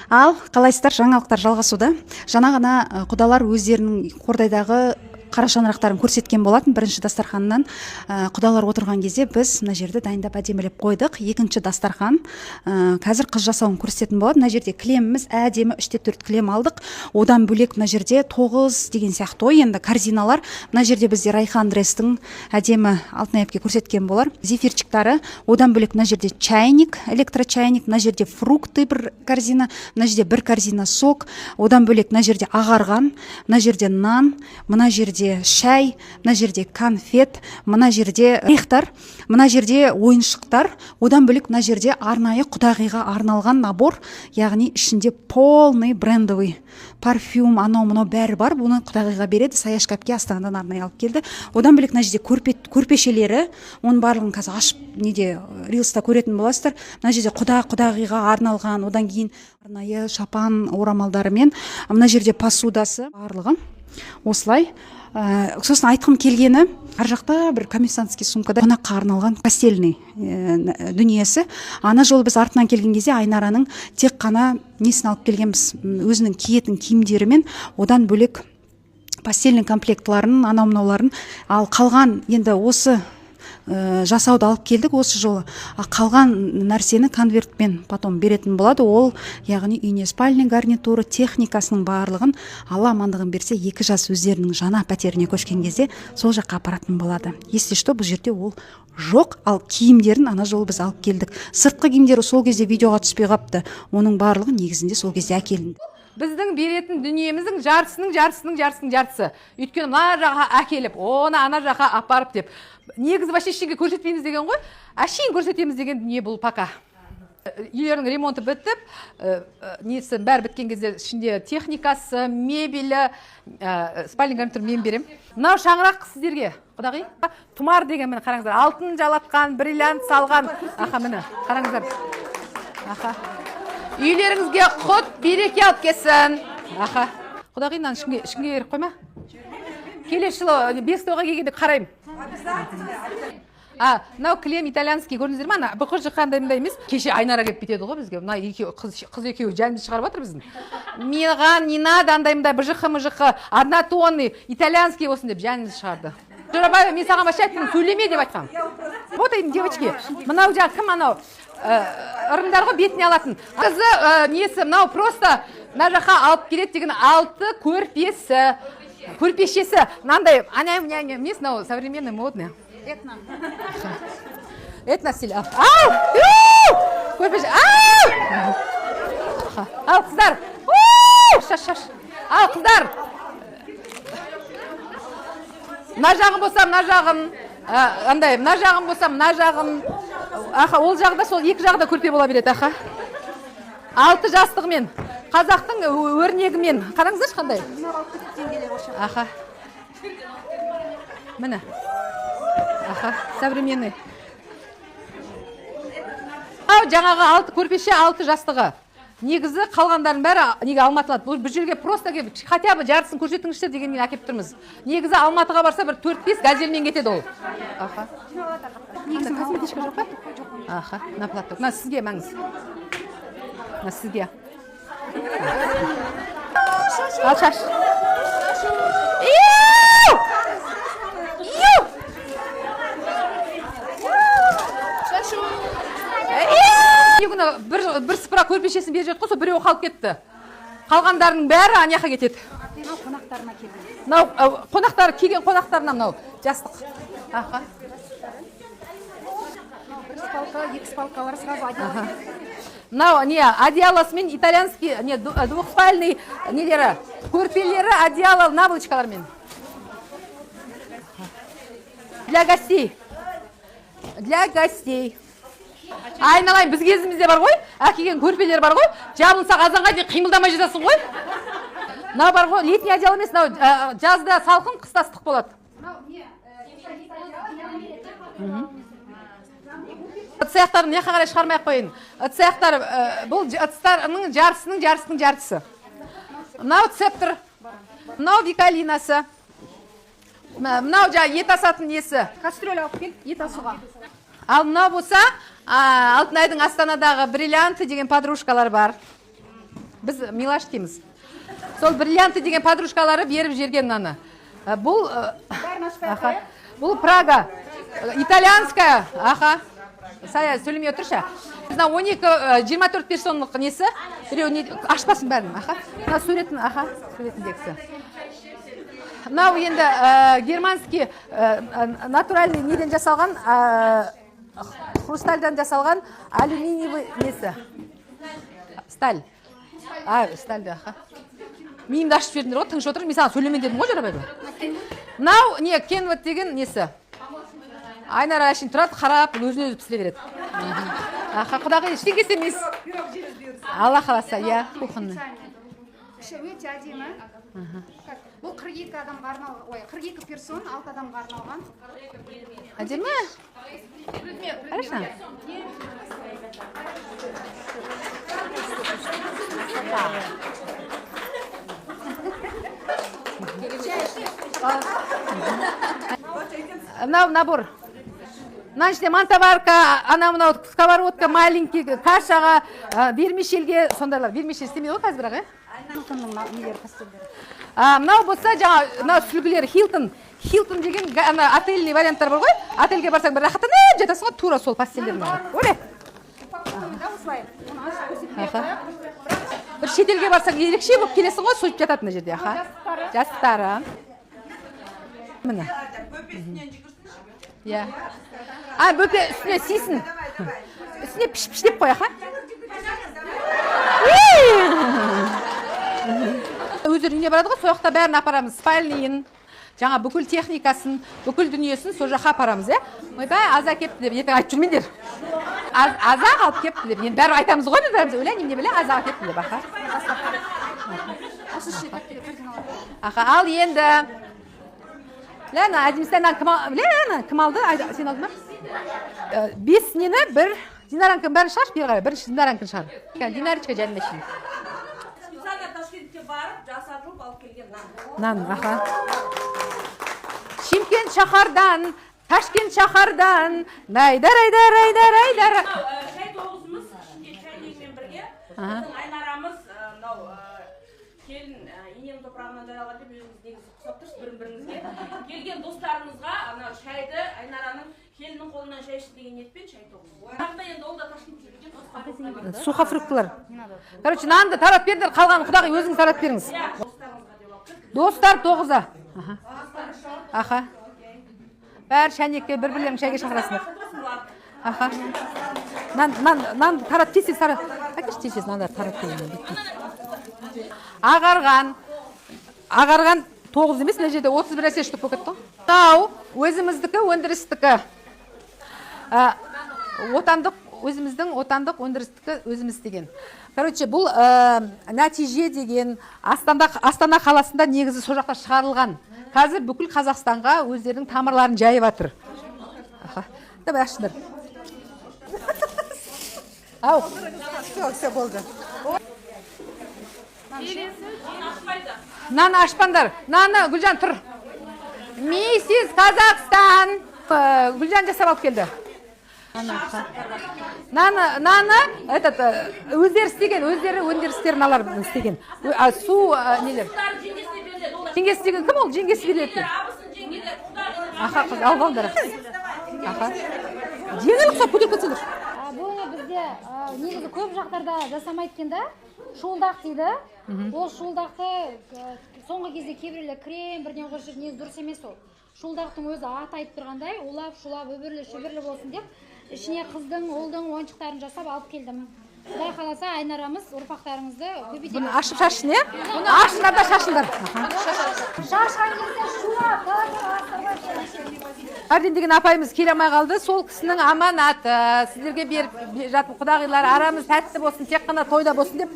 Ал қалайсыздар, жаңалықтар жалғасуда. Жаңа ғана құдалар өздерінің қордайдағы қара шаңырақтарын көрсеткен болатын. Бірінші дастарханнан құдалар отырған кезде біз мына жерді дайындап әдемілеп қойдық. Екінші дастархан қазір қыз жасауын көрсететін болады. Мына жерде кілеміміз әдемі 3-4 кілем алдық. Одан бөлек мына жерде 9 деген сияқты енді корзиналар. Мына жерде бізде Райхан Дрестің әдемі алтын аяпке көрсеткен болар. Зефирчиктары. Одан бөлек мына жерде чайник, электрочайник, мына жерде фрукты бір корзина, мына жерде бір корзина сок. Одан бөлек мына жерде ағарған, мына жерде нан, мына жерде шай, мына жерде конфет, мына жерде рехтар, мына жерде ойыншықтар. Одан бөлек мына жерде арнайы құдағиға арналған набор, яғни ішінде полный брендовый парфюм, анау-мынау бәрі бар. Бұны құдағиға береді. Сая шкафке Астанадан арнайы алып келді. Одан бөлек мына жерде көрпешелері, оның барлығын қазір ашып неде рилста көретін боласыздар. Мына жерде құдағиға арналған, одан кейін арнайы шапан орамалдарымен, мына жерде посудасы барлығы осылай. Сосын айтқым келгені, ар жақта бір комиссантский сумкада қонаққа арналған постельный дүниесі. Ана жолы біз артынан келген кезде Айнараның тек қана несін алып келгенбіз, өзінің киетін киімдерімен, одан бөлек постельный комплектларын, анау-мынауларын. Ал қалған енді осы жасауды алып келдік осы жолы. Қалған нәрсені конвертпен потом беретін болады. Ол, яғни үйіне спальный гарнитуры, техникасының барлығын Алла амандығын берсе, 2 жас өздерінің жаңа пәтеріне көшкен кезде сол жаққа апаратын болады. Если что, бұл жерде ол жоқ, ал киімдерін ана жолы біз алып келдік. Сыртқы киімдері сол кезде видеоға түспей қапты. Оның барлығы негізінде сол кезде әкелінді. Біздің беретін дүниеміздің жартысы. Өйткені мына жаққа әкеліп, оны ана жаққа апарып деп. Негізі вообще ештеңе көрсетпейміз деген ғой. Әшейін көрсетеміз деген дүние бұл пока. Үйлердің ремонты бітіп, несі бәрі біткен кезде ішінде техникасы, мебелі, спальный гарнитур мен берем. Мынау шаңырақ сіздерге, құдағи. Тұмар деген мені қараңыздар. Алтын жалатқан, бриллиант салған. Аха, мені қараңыздар. Аха. Үйлеріңізге құт береке алып келсін. Аха. Құдағи, мынаны ішінге беріп қойма. Келесі жылы Бестауға келгенде қараймын. Мынау кілем итальянский көрдіңіздер ме? Бұқыр жыққандай емес. Кеше Айнара келіп бітеді ғой бізге. Мына қыз екеуі жәнді шығарып жатыр біздің. Маған не надо андаймда бұжықы, однотонный итальянский болсын деп жәнді шығарды. Жорабай, мен саған вообще айттым, сөйлеме деп айтқам. Вот айдың девочки. Мынау жақ кім анау? Ырымдар ғой бетіне алатын. Қызы несі, мынау просто мына жаққа алып келеді деген 6 көрпешесі. Мынандай, емес, мынау современный, модный. Этно стиль. Көрпеше. Ал қыздар. Шаш. Ал қыздар. Мына жағым болса, мына жағым. Андай, мына жағым болса, мына жағым. Аха, ол жағда сол 2 жағда көрпе бола береді, аха. 6 жастығымен, қазақтың өрнегімен. Қараңыздаршы қандай? Аха. Міне. Аха, современный. Жаңағы 6 көрпеше, 6 жастығы. Негізі қалғандарын бәрі неге алматылады. Бұл жерге просто кеп, хотя бы жартысын көрсетіңіздер дегенмен әкеп тұрмыз. Негізі Алматыға барса бір 4-5 газельмен кетеді ол. Аха. Негізі косметичка жоқ па? Аха, на платок. На сізге мәңіз. На сізге. Ал шаш. Бір сыпыра көрпешесін беріп жатыр ғой, сол біреу қалып кетті. Қалғандарының бәрі аяққа кетеді. Мынау қонақтарына келген. Мынау қонақтар келген қонақтарына мынау жастық. Аха. Бір спалка, 2 спалкалар сразу одеяло. Мынау не одеялосымен итальянский, не двухспальный нелері, көрпелері одеяло наволочкалармен. Для гостей. Айналайын, біз кезімізде бар ғой, әкелген көрпелер бар ғой, жабылса қазанға дейін қимылдамай жатасың ғой. Мынау бар ғой, летний одеяло емес, мынау жазда салқын, қыста ыстық болады. Ыдыс-аяқтарын не қарай шығармай қойын. Ыдыс-аяқтар бұл ыдыстарының жартысы. Мынау цептр, мынау викалинасы. Мынау ет асатын несі. Кастрюля алып кел, ет асуға. Ал мынау болса, Алтынайдың Астанадағы бриллианты деген подружкалар бар. біз милаш дейміз. Сол бриллианты деген подружкалары беріп жерген мынаны. Бұл Прага, итальянская, Сая сөйлемей отыршы. Мына 12-24 персонлық несі, біреу ашпасын бәрін, Мына суретін дексі. Мынау енді германский натуральный неден жасалған, хрустальдан жасалған алюминиевый несі. Сталь. Стальды, Мейімді ашып бердіңдер ғой, тыңшы отырып, мен саған сөйлемен дедім ғой жарабайды. Мынау не, Кенвот деген несі. Айнара әшін тұрады, қарап, өзін-өзі пісіле береді. Құдағи, ештеңе емес. Алла қаласа, иә, кухонный. Өте әдемі. Бұл 42 адамға арналған, 42 персон, 6 адамға арналған. Әдемі? Хорошо. Мынау набор. Мына ішінде мантоварка, мынау сковородка, маленький, кашаға, вермишельге, сондайлар. Вермишель істемейді ғой қазір бірақ, Мынау болса, мынау сүлгілер Хилтон. Хилтон деген отельный варианттар бар ғой. Отельге барсаң бір рахаттанып жатасың ғой, тура сол постельдерін. Оле. Бір шетелге барсаң ерекше болып келесің ғой, сөйтіп жататын жерде. Жастары. Міне. Иә. Бөпе үстіне сүйсін. Үстіне піш-піш деп қой, Өздері үйіне барады ғой, сояқта бәрін апарамыз. Спальныйын, жаңа бүкіл техникасын, бүкіл дүниесін сол жаққа апарамыз, Ойбай, аза кепті деп, ертең айтып жүрмеңдер. Аза қалып кепті деп, енді бәрі айтамыз ғой, біз бәріміз ойлай, немене біле, аза кепті деп, Ал енді, Ләна, әдемістен кім алды? Сен алдың ма? 5 нені бір динаранкын бәрін шығар, бері қарай, бірінші динаранкын шығар. Динарочка жәлмешін. Специально Ташкентке барып, жасатылып алып келген нан. Шымкент шаһардан, Ташкент шаһардан, айдар. Шай тоғызымыз, Шымкент шайнегімен бірге, біздің Айнарамыз, келін инем топырағынан жаралған деп өзіңіз негізі құсап тұрсыз бірін-біріңізге. Келген достарымызға шайды Айнараның келінің қолынан шай ішті деген ниетпен шай тоғыз. Тағында енді ол да Ташкентте жүрген сухофруктылар. Короче, нанды тарап бердер, қалған құдағи өзіңіз тарап беріңіз. Достар 9-а. Бәрі шәнекке бір-бірлерін шайға шақырасыңдар. Нан тарап тез тарап. Әкеш тез нандар тарап беріңіз. Ағарған 9 емес, мына жерде 31 әсе штук болып кетті. Тау өзіміздікі, өндірістікі. Өзіміздің отандық өндірістікі өзіміз деген. Короче, бұл нәтиже деген Астана қаласында негізі сол жақта шығарылған. Қазір бүкіл Қазақстанға өздерінің тамырларын жайып жатыр. Давай ашыңдар. Ау. Все болды. Наны ашпандар. Наны, Гүлжан, тұр. Миссис Қазақстан. Гүлжан жасап алып келді. Наны, өздері істеген, өздері өндірістерін алар істеген. Су, нелер? Жеңгесі деген кім ол? Жеңгесі береді. Алғандар. Жеңіл ұқсап көтеріп кетсеңдер. Бұл бізде негізі көп жақтарда жасамайды екен да, шуылдақ дейді. Ол шуылдақты соңғы кезде кейбіреулер крем бірден қосып жүр, негізі дұрыс емес ол. Шуылдақтың өзі аты айтып тұрғандай, улап, шулап, өбірлі болсын деп, ішіне қыздың, ұлдың ойыншықтарын жасап алып келдім. Құдай қаласа Айнарамыз ұрпақтарыңызды көбейтеді. Бұны ашып шашын, ашыңдар да шашыңдар. Шашқан кезде шулап, Арден деген апайымыз келе алмай қалды, сол кісінің аманаты. Сіздерге беріп жатып, құдағилар арамыз тәтті болсын, тек қана тойда болсын деп.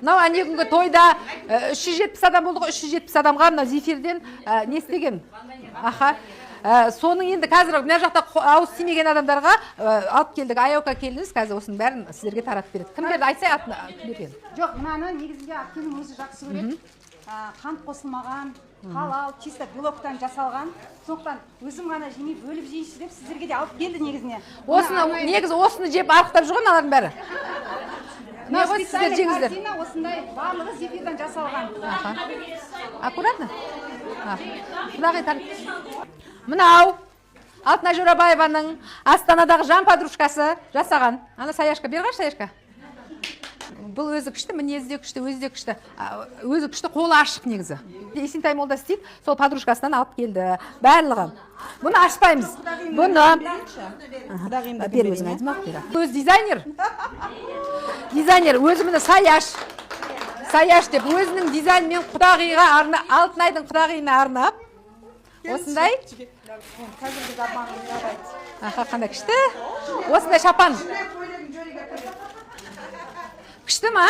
Мынау әне күнгі тойда 370 адам болды ғой, 370 адамға мына зефирден не істеген? Соның енді қазір мына жақта ауыз тимеген адамдарға алып келдік, аяуқа келдіңіз, қазір осының бәрін сіздерге тарап береді. Кім берді? Айтсай атын берген. Жоқ, мынаны негізінде келін өзі жақсы көреді. Қант қосылмаған, халал чисто белоктан жасалған. Сондықтан өзім ғана жемей бөліп жейінші деп сіздерге де алып келді негізіне. Негізі осыны жеп арықтап жүрген алардың бәрі. Мынау сіздер жеңіздер. Осындай барлығы зефирдан жасалған. Аккуратно. Құдағи мынау Алтынай Жорабаеваның Астанадағы жан подружкасы жасаған. Ана Саяшка, бері қаршы Саяшка. Бұл өзі күшті, мінезі де күшті, өзі де күшті. Өзі күшті, қолы ашық негізі. Есентай молда істейді, сол подружкасынан алып келді. Барлығы. Бұны ашпаймыз. Бұны бер өзің айтма. Өз дизайнер. Дизайнер өзі міне Саяш. Саяш деп өзінің дизайнмен құдағиға Алтынайдың құдағиына арнап. Осындай. Қандай күшті. Осындай шапан. Күшті ма?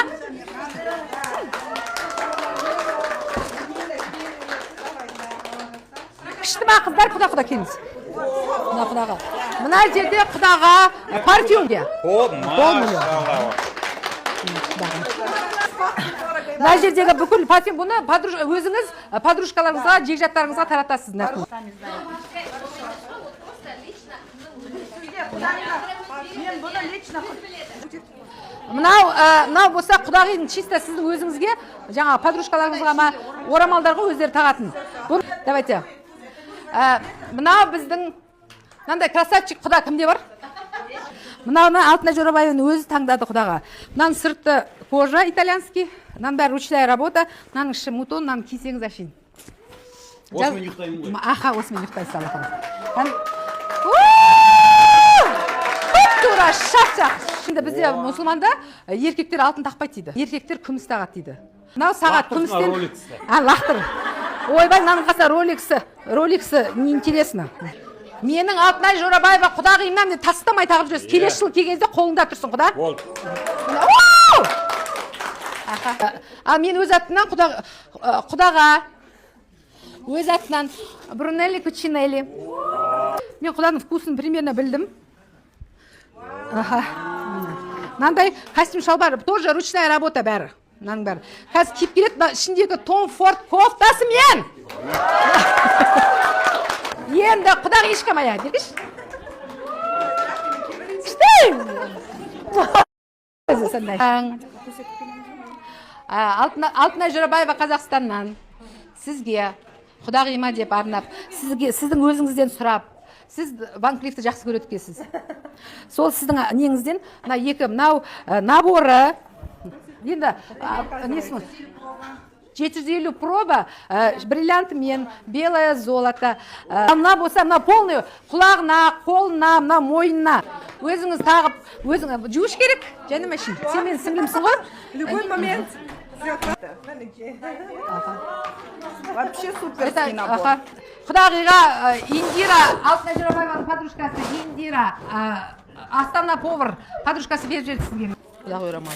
Күшті ма қыздар, құда келіңіз. Құдаға. Мына жерде құдаға парфюмге. Мына жердегі бүкіл парфюм, бұны өзіңіз подружкаларыңызға, жекжаттарыңызға таратасыз. Мынау болса құдағидің чисто сіздің өзіңізге, жаңа подружкаларыңызға ма, орамалдарға өздері тағатын. Давайте. Мынау біздің, мынандай красавчик құда кімде бар? Мынауны Алтынай Жорабаеваның өзі таңдады құдаға. Мынаның сырты кожа итальянский, мынаның бәрі ручная работа, мынаның іші мутон, мынаның кисеңіз ашин. Осымен ұйықтаймын ғой. Аха, осымен ұйықтайсыз Аллахым. Тура шақ-шақ. Şimdi bizde musulmanda erkekler altın taqpайды дейді. Еркектер күміс тағады дейді. Мынау сағат күмістен. Лақтыр. Ойбай, мынаның қаса Роликсі неинтересно. Менің Алтынай Жорабаева құдағиымнан тастамай тағып жүресіз. Келесі жыл келгенде қолыңда тұрсын құда. Болды. Ал мен өз атынан құдаға өз атынан Брунелли Кучинелли. Мен құданың вкусын примерно білдім. Мынандай костюм шалбар, тоже ручная работа бәрі. Мынаның бәрі. Қазір киіп келеді, ішіндегі Том Форд кофтасы мен. Енді құдағы ешкамая, дегіш? Алтынай Жорабаева Қазақстаннан сізге құдағиыма деп арнап, сіздің өзіңізден сұрап, сіз Ван Клифті жақсы көреді екенсіз. Сол сіздің неңізден мынау наборы енді несін 750 проба бриллиантымен, белое золото. Мына болса, мына полный құлағына, қолына, мына мойнына өзіңіз тағып, өзіңіз жуыш керек, және машин. Сен мен сіңлімсің ғой? Любой момент. Вообще суперский набор. Құдағиға Индира, Алтынай Жорабаеваның подружкасы Индира, Астана повар подружкасы беріп жіберді сізге. Құдағи орамал.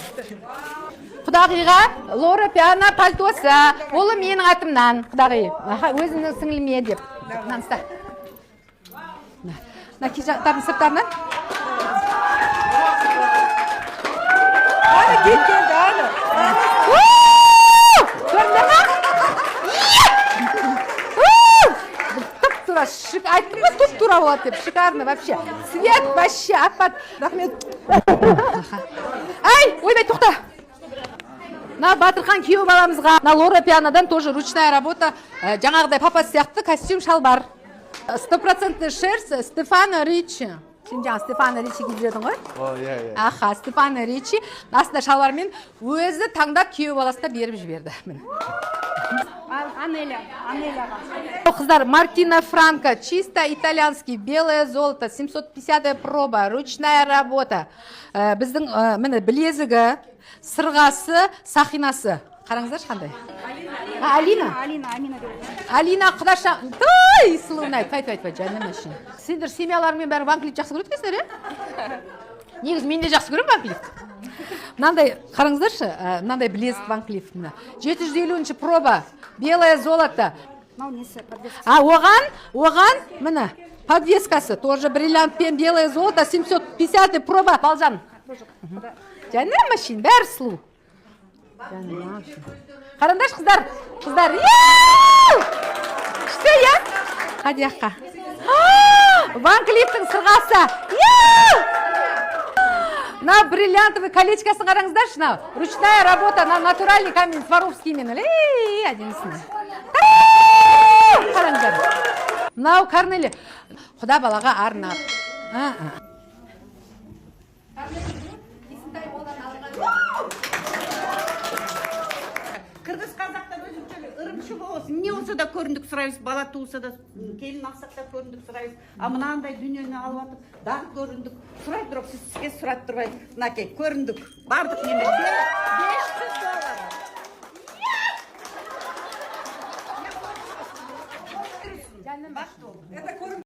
Құдағиға Лора Пиана пальтосы, олы менің атымнан, құдағи, өзінің сіңіліме деп. Наныста. Кежақтардың сырттарынан. Аны кеткенді, аны. Көрді ма? Тура, айттым ба, туп-тура болады деп, шикарно вообще. Свет вообще, аппат. Рахмет. Ай, ойбай, тоқта. На Батырхан күйеу баламызға, на Лора Пианадан тоже ручная работа, жаңағыдай папасы сияқты костюм шалбар. 100% шерсть Стефано Ричи. Сен жаңа Стефано Ричи киіп жүрдің ғой? Аха, Стефано Ричи. Астында шалбармен өзі таңдап күйеу баласына беріп жіберді. Анеляға. Қыздар, Мартина Франко, чисто итальянский, белое золото, 750 проба, ручная работа. Біздің білезігі, сырғасы, сақинасы. Қараңыздаршы қандай? Алина құдаша. Той, сұлуын айт, айтпай, жаным үшін. Сендер семьяларымен бәрі Ван Клиф жақсы көреді екенсіңдер, е? Негіз мен де жақсы көрем Ван Клифті. Мынандай, қараңыздаршы, мынандай білезік Ван Клиф. 750 проба, белое золото. Оған, міне, подвескасы, тоже бриллиантпен белое золото, 750 проба, балжан. Жаным үшін, бәрі сұлу. Қараңдаршы қыздар. Күшті, я? Қади аққа. Ван Клифтің сырғасы. На бриллиантовый колечкосын қараңыздаршы, на ручная работа, на натуральный камень Сваровскиймен. Одинысыны. Қараңыздар. Мынау Корнели. Құда балаға арнап. Кыргыз казактар өзүнчө ырымчы болсун. Не болсо да көрүндүк сурайбыз, бала тууса да келин алсак да көрүндүк сурайбыз. А мынандай дүйнөнү алып атып, дагы көрүндүк. Сурай туруп, сизге сурап турбайт. Мынакей көрүндүк. Бардык неме $500. Это